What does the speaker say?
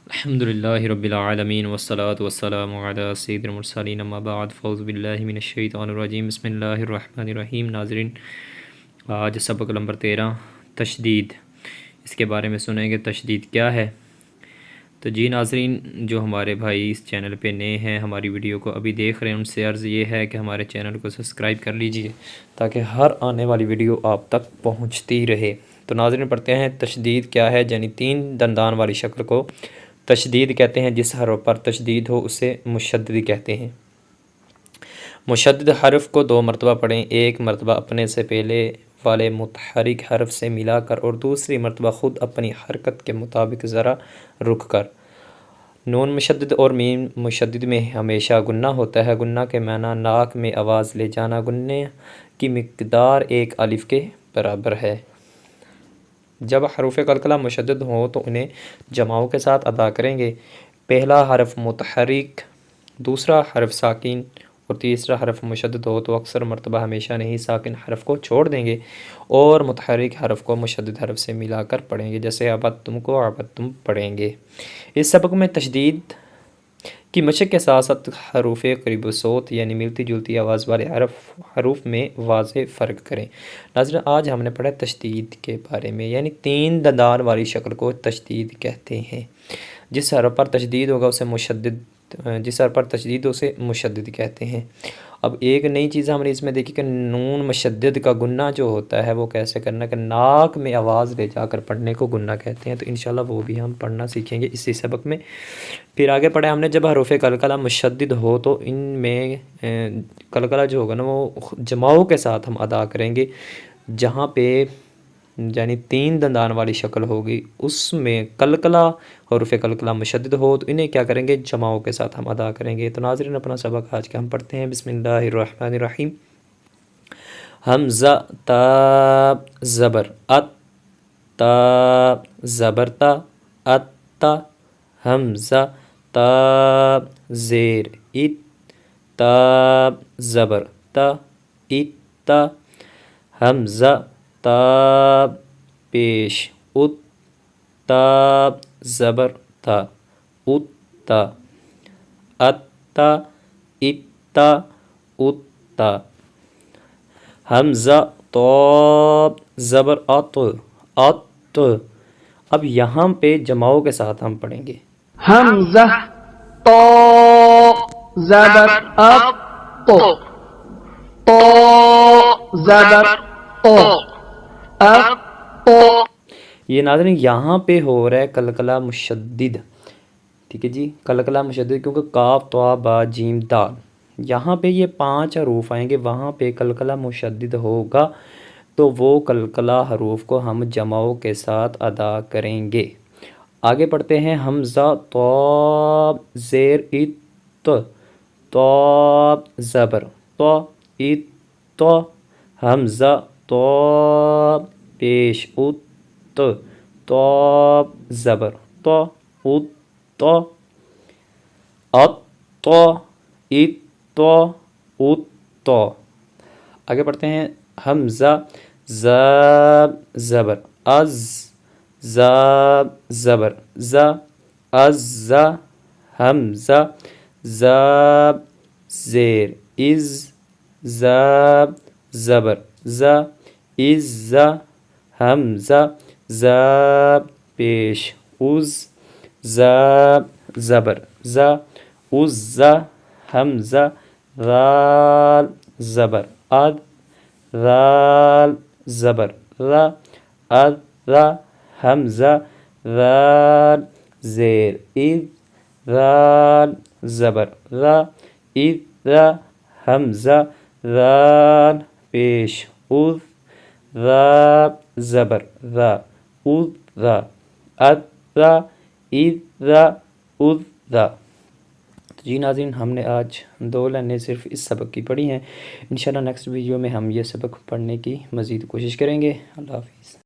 الحمد للہ رب العالمین والصلاة والسلام علی سید المرسلین اما بعد فاعوذ باللہ من الشیطان الرجیم بسم اللہ الرحمن الرحیم۔ ناظرین، آج سبق نمبر 13 تشدید، اس کے بارے میں سنیں گے تشدید کیا ہے۔ تو جی ناظرین، جو ہمارے بھائی اس چینل پہ نئے ہیں، ہماری ویڈیو کو ابھی دیکھ رہے ہیں، ان سے عرض یہ ہے کہ ہمارے چینل کو سبسکرائب کر لیجئے تاکہ ہر آنے والی ویڈیو آپ تک پہنچتی رہے۔ تو ناظرین پڑھتے ہیں تشدید کیا ہے، یعنی 3 دندان والی شکل کو تشدید کہتے ہیں۔ جس حرف پر تشدید ہو اسے مشدد کہتے ہیں۔ مشدد حرف کو 2 مرتبہ پڑھیں، ایک مرتبہ اپنے سے پہلے والے متحرک حرف سے ملا کر اور دوسری مرتبہ خود اپنی حرکت کے مطابق ذرا رک کر۔ نون مشدد اور میم مشدد میں ہمیشہ گنہ ہوتا ہے۔ گنہ کے معنی ناک میں آواز لے جانا۔ گنہ کی مقدار 1 الف کے برابر ہے۔ جب حروف قلقلہ مشدد ہوں تو انہیں جماؤں کے ساتھ ادا کریں گے۔ پہلا حرف متحرک، دوسرا حرف ساکن اور تیسرا حرف مشدد ہو تو اکثر مرتبہ ہمیشہ نہیں ساکن حرف کو چھوڑ دیں گے اور متحرک حرف کو مشدد حرف سے ملا کر پڑھیں گے، جیسے عبدتم کو عبدتم پڑھیں گے۔ اس سبق میں تشدید کی مشق کے ساتھ ساتھ حروف قریب الصوت یعنی ملتی جلتی آواز والے حروف میں واضح فرق کریں۔ ناظرین، آج ہم نے پڑھا تشدید کے بارے میں، یعنی 3 دندان والی شکل کو تشدید کہتے ہیں۔ جس حرف پر تشدید ہوگا اسے مشدد کہتے ہیں۔ اب ایک نئی چیز ہم نے اس میں دیکھی کہ نون مشدد کا گنہ جو ہوتا ہے وہ کیسے کرنا، کہ ناک میں آواز لے جا کر پڑھنے کو گنہ کہتے ہیں۔ تو انشاءاللہ وہ بھی ہم پڑھنا سیکھیں گے اسی سبق میں۔ پھر آگے پڑھیں ہم نے، جب حروف قلقلہ مشدد ہو تو ان میں قلقلہ جو ہوگا نا وہ جماؤں کے ساتھ ہم ادا کریں گے۔ جہاں پہ یعنی 3 دندان والی شکل ہوگی اس میں قلقلہ حروف قلقلہ مشدد ہو تو انہیں کیا کریں گے، جماؤں کے ساتھ ہم ادا کریں گے۔ تو ناظرین اپنا سبق آج کا ہم پڑھتے ہیں۔ بسم اللہ الرحمن الرحیم۔ حمزہ تا زبر ات، تا زبر تا ات تا۔ حمزہ تا زیر ات، تا زبر تا ات تا۔ حمزہ تا پیش ات، تا زبر تا ات تا۔ ات تا ات تا ات تا۔ حمزہ تو زبر ات، ات۔ اب یہاں پہ جماؤں کے ساتھ ہم پڑھیں گے۔ حمزہ تو زبر ات، تو زبر تو ات تو۔ یہ ناظرین یہاں پہ ہو رہا ہے قلقلہ مشدد، ٹھیک ہے جی، قلقلہ مشدد، کیونکہ کاف طا با جیم دال یہاں پہ یہ 5 حروف آئیں گے، وہاں پہ قلقلہ مشدد ہوگا تو وہ قلقلہ حروف کو ہم جماؤں کے ساتھ ادا کریں گے۔ آگے پڑھتے ہیں۔ حمزہ تو زیر ات، تو زبر تو ات تو۔ حمزہ تو پیش ات، تو زبر تو ات تو۔ ات تو ات تو ات تو۔ آگے پڑھتے ہیں۔ حمزہ ز زبر از، ز زبر ز از ز۔ حمزہ ز زیر از، ز زبر ز از ز۔ حمزہ ز پیش از، ز زبر ز از ز۔ حمزہ ذال زبر اد، ذال زبر ر اد ر۔ حمزہ ذال زیر اذ، ذال زبر ر اذ ر۔ حمزہ ذال پیش اذ، ذا زبر ذا اذ ذا، اد ذا اذ ذا اذ ذا۔ جی ناظرین، ہم نے آج 2 لائنیں صرف اس سبق کی پڑھی ہیں۔ انشاءاللہ نیکسٹ ویڈیو میں ہم یہ سبق پڑھنے کی مزید کوشش کریں گے۔ اللہ حافظ۔